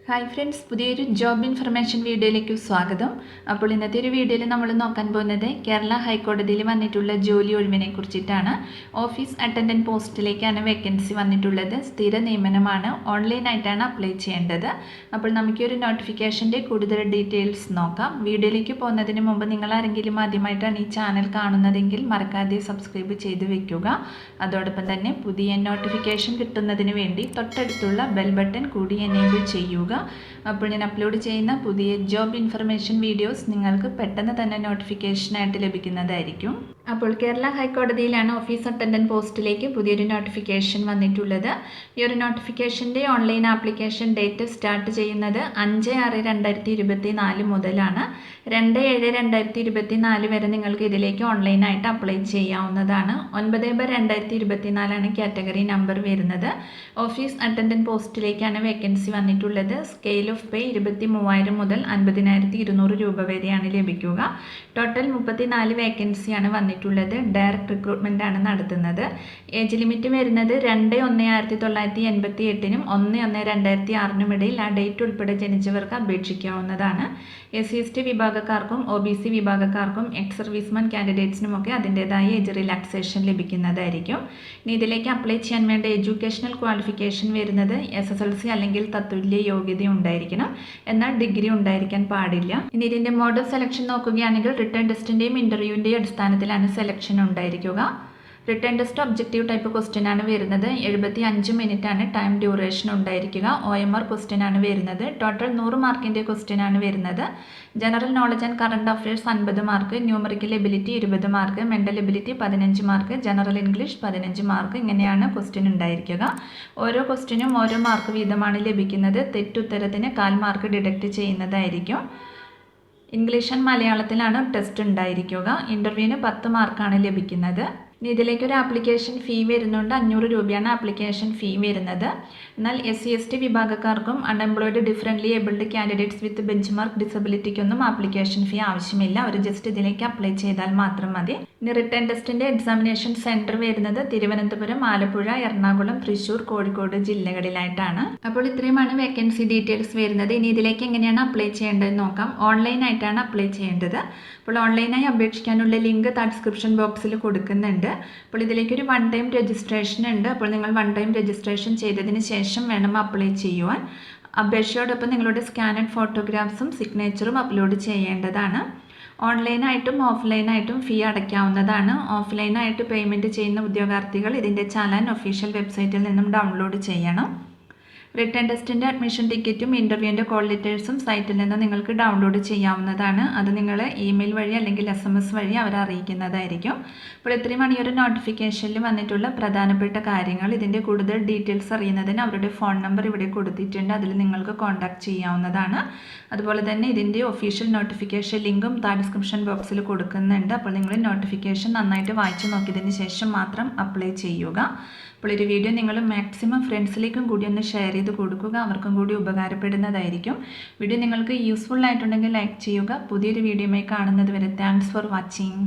Hi friends, പുതിയൊരു job information വീഡിയോയിലേക്ക് സ്വാഗതം. അപ്പോൾ ഇന്നത്തെ ഒരു വീഡിയോയിൽ നമ്മൾ നോക്കാൻ പോകുന്നത് കേരള ഹൈക്കോടതിയിൽ വന്നിട്ടുള്ള ജോലി ഒഴിവിനെ കുറിച്ചിട്ടാണ്. ഓഫീസ് അറ്റൻഡൻറ്റ് പോസ്റ്റിലേക്കാണ് വേക്കൻസി വന്നിട്ടുള്ളത്. സ്ഥിര നിയമനമാണ്. ഓൺലൈനായിട്ടാണ് അപ്ലൈ ചെയ്യേണ്ടത്. അപ്പോൾ നമുക്ക് ഒരു നോട്ടിഫിക്കേഷൻ്റെ കൂടുതൽ ഡീറ്റെയിൽസ് നോക്കാം. വീഡിയോയിലേക്ക് പോകുന്നതിന് മുമ്പ് നിങ്ങൾ ആരെങ്കിലും ആദ്യമായിട്ടാണ് ഈ ചാനൽ കാണുന്നതെങ്കിൽ മറക്കാതെ സബ്സ്ക്രൈബ് ചെയ്ത് വെക്കുക. അതോടൊപ്പം തന്നെ പുതിയ നോട്ടിഫിക്കേഷൻ കിട്ടുന്നതിന് വേണ്ടി തൊട്ടടുത്തുള്ള ബെൽ ബട്ടൺ കൂടി എനേബിൾ ചെയ്യുക. അപ്പോൾ ഞാൻ അപ്ലോഡ് ചെയ്യുന്ന പുതിയ ജോബ് ഇൻഫർമേഷൻ വീഡിയോസ് നിങ്ങൾക്ക് പെട്ടെന്ന് തന്നെ നോട്ടിഫിക്കേഷനായിട്ട് ലഭിക്കുന്നതായിരിക്കും. അപ്പോൾ കേരള ഹൈക്കോടതിയിലാണ് ഓഫീസ് അറ്റൻഡൻറ്റ് പോസ്റ്റിലേക്ക് പുതിയൊരു നോട്ടിഫിക്കേഷൻ വന്നിട്ടുള്ളത്. ഈ ഒരു നോട്ടിഫിക്കേഷൻ്റെ ഓൺലൈൻ ആപ്ലിക്കേഷൻ ഡേറ്റ് സ്റ്റാർട്ട് ചെയ്യുന്നത് 5/6/2024 മുതലാണ്. 2/7/2024 വരെ നിങ്ങൾക്ക് ഇതിലേക്ക് ഓൺലൈനായിട്ട് അപ്ലൈ ചെയ്യാവുന്നതാണ്. 9/2024 കാറ്റഗറി നമ്പർ വരുന്നത്. ഓഫീസ് അറ്റൻഡൻറ്റ് പോസ്റ്റിലേക്കാണ് വേക്കൻസി വന്നിട്ടുള്ളത്. സ്കെയിൽ ഓഫ് പേ 23,000 മുതൽ 50,200 രൂപ വരെയാണ് ലഭിക്കുക. ടോട്ടൽ 34 വേക്കൻസിയാണ് വന്നിട്ടുള്ളത്. ഡയറക്റ്റ് റിക്രൂട്ട്മെൻ്റ് ആണ് നടത്തുന്നത്. ഏജ് ലിമിറ്റ് വരുന്നത് 2/1/1988 1/1/2006 ഇടയിൽ ആ ഡേറ്റ് ഉൾപ്പെടെ ജനിച്ചവർക്ക് അപേക്ഷിക്കാവുന്നതാണ്. SC/ST വിഭാഗക്കാർക്കും OBC വിഭാഗക്കാർക്കും എക്സ് സർവീസ്മാൻ കാൻഡിഡേറ്റ്സിനുമൊക്കെ അതിൻ്റേതായ ഏജ് റിലാക്സേഷൻ ലഭിക്കുന്നതായിരിക്കും. ഇനി ഇതിലേക്ക് അപ്ലൈ ചെയ്യാൻ വേണ്ട എഡ്യൂക്കേഷണൽ ക്വാളിഫിക്കേഷൻ വരുന്നത് SSLC അല്ലെങ്കിൽ തത്തുല്യ യോഗ്യത ഉണ്ടായിരിക്കണം. എന്നാൽ ഡിഗ്രി ഉണ്ടായിരിക്കാൻ പാടില്ല. ഇനി ഇതിൻ്റെ മോഡ് ഓഫ് സെലക്ഷൻ നോക്കുകയാണെങ്കിൽ റിട്ടേൺ ടെസ്റ്റിൻ്റെയും ഇൻ്റർവ്യൂവിൻ്റെയും അടിസ്ഥാനത്തിലാണ് സെലക്ഷൻ ഉണ്ടായിരിക്കുക. Return test objective type question ആണ് വരുന്നത്. 75 മിനിറ്റ് ആണ് ടൈം ഡ്യൂറേഷൻ ഉണ്ടായിരിക്കുക. OMR ക്വസ്റ്റ്യൻ ആണ് വരുന്നത്. ടോട്ടൽ 100 മാർക്കിൻ്റെ ക്വസ്റ്റ്യൻ ആണ് വരുന്നത്. General knowledge and current affairs 50 mark, numerical ability 20 mark, mental ability 15 mark, general English 15 mark. ഇങ്ങനെയാണ് ക്വസ്റ്റ്യൻ ഉണ്ടായിരിക്കുക. ഓരോ ക്വസ്റ്റ്യനും ഓരോ മാർക്ക് വീതമാണ് ലഭിക്കുന്നത്. തെറ്റുത്തരത്തിന് 1/4 മാർക്ക് ഡിഡക്റ്റ് ചെയ്യുന്നതായിരിക്കും. ഇംഗ്ലീഷ് ആൻഡ് മലയാളത്തിലാണ് ടെസ്റ്റ് ഉണ്ടായിരിക്കുക. ഇൻ്റർവ്യൂവിന് 10 മാർക്കാണ് ലഭിക്കുന്നത്. ഇനി ഇതിലേക്കൊരു ആപ്ലിക്കേഷൻ ഫീ വരുന്നുണ്ട്. 500 രൂപയാണ് ആപ്ലിക്കേഷൻ ഫീ വരുന്നത്. എന്നാൽ SC/ST വിഭാഗക്കാർക്കും unemployed differently abled candidates with benchmark ഡിസബിലിറ്റിക്കൊന്നും ആപ്ലിക്കേഷൻ ഫീ ആവശ്യമില്ല. അവർ ജസ്റ്റ് ഇതിലേക്ക് അപ്ലൈ ചെയ്താൽ മാത്രം മതി. ഇനി റിട്ടേൺ ടെസ്റ്റിൻ്റെ എക്സാമിനേഷൻ സെൻറ്റർ വരുന്നത് തിരുവനന്തപുരം, ആലപ്പുഴ, എറണാകുളം, തൃശ്ശൂർ, കോഴിക്കോട് ജില്ലകളിലായിട്ടാണ്. അപ്പോൾ ഇത്രയുമാണ് വേക്കൻസി ഡീറ്റെയിൽസ് വരുന്നത്. ഇനി ഇതിലേക്ക് എങ്ങനെയാണ് അപ്ലൈ ചെയ്യേണ്ടതെന്ന് നോക്കാം. ഓൺലൈനായിട്ടാണ് അപ്ലൈ ചെയ്യേണ്ടത്. അപ്പോൾ ഓൺലൈനായി അപേക്ഷിക്കാനുള്ള ലിങ്ക് ഡിസ്ക്രിപ്ഷൻ ബോക്സിൽ കൊടുക്കുന്നുണ്ട്. അപ്പോൾ ഇതിലേക്കൊരു 1 ടൈം രജിസ്ട്രേഷൻ ഉണ്ട്. അപ്പോൾ നിങ്ങൾ 1 ടൈം രജിസ്ട്രേഷൻ ചെയ്തതിന് ശേഷം വേണം അപ്ലൈ ചെയ്യുവാൻ. അപേക്ഷയോടൊപ്പം നിങ്ങളുടെ സ്കാനഡ് ഫോട്ടോഗ്രാഫ്സും സിഗ്നേച്ചറും അപ്ലോഡ് ചെയ്യേണ്ടതാണ്. ഓൺലൈനായിട്ടും ഓഫ്ലൈനായിട്ടും ഫീ അടയ്ക്കാവുന്നതാണ്. ഓഫ്ലൈനായിട്ട് പേയ്മെൻറ്റ് ചെയ്യുന്ന ഉദ്യോഗാർത്ഥികൾ ഇതിൻ്റെ ചാലാൻ ഒഫീഷ്യൽ വെബ്സൈറ്റിൽ നിന്നും ഡൗൺലോഡ് ചെയ്യണം. റിട്ടേൺ ടെസ്റ്റിൻ്റെ അഡ്മിഷൻ ടിക്കറ്റും ഇൻ്റർവ്യൂവിൻ്റെ കോൾ ലെറ്റേഴ്സും സൈറ്റിൽ നിന്ന് നിങ്ങൾക്ക് ഡൗൺലോഡ് ചെയ്യാവുന്നതാണ്. അത് നിങ്ങൾ ഇമെയിൽ വഴി അല്ലെങ്കിൽ SMS വഴി അവരെ അറിയിക്കുന്നതായിരിക്കും. അപ്പോൾ ഇത്രയുമാണ് ഈ ഒരു നോട്ടിഫിക്കേഷനിൽ വന്നിട്ടുള്ള പ്രധാനപ്പെട്ട കാര്യങ്ങൾ. ഇതിൻ്റെ കൂടുതൽ ഡീറ്റെയിൽസ് അറിയുന്നതിന് അവരുടെ ഫോൺ നമ്പർ ഇവിടെ കൊടുത്തിട്ടുണ്ട്. അതിൽ നിങ്ങൾക്ക് കോൺടാക്റ്റ് ചെയ്യാവുന്നതാണ്. അതുപോലെ തന്നെ ഇതിൻ്റെ ഒഫീഷ്യൽ നോട്ടിഫിക്കേഷൻ ലിങ്കും ഡിസ്ക്രിപ്ഷൻ ബോക്സിൽ കൊടുക്കുന്നുണ്ട്. അപ്പോൾ നിങ്ങൾ നോട്ടിഫിക്കേഷൻ നന്നായിട്ട് വായിച്ചു നോക്കിയതിന് ശേഷം മാത്രം അപ്ലൈ ചെയ്യുക. അപ്പോൾ ഒരു വീഡിയോ നിങ്ങൾ മാക്സിമം ഫ്രണ്ട്സിലേക്കും കൂടി ഒന്ന് ഷെയർ ചെയ്ത് കൊടുക്കുക. അവർക്കും കൂടി ഉപകാരപ്പെടുന്നതായിരിക്കും. വീഡിയോ നിങ്ങൾക്ക് യൂസ്ഫുൾ ആയിട്ടുണ്ടെങ്കിൽ ലൈക്ക് ചെയ്യുക. പുതിയൊരു വീഡിയോയുമായി കാണുന്നത് വരെ താങ്ക്സ് ഫോർ വാച്ചിങ്.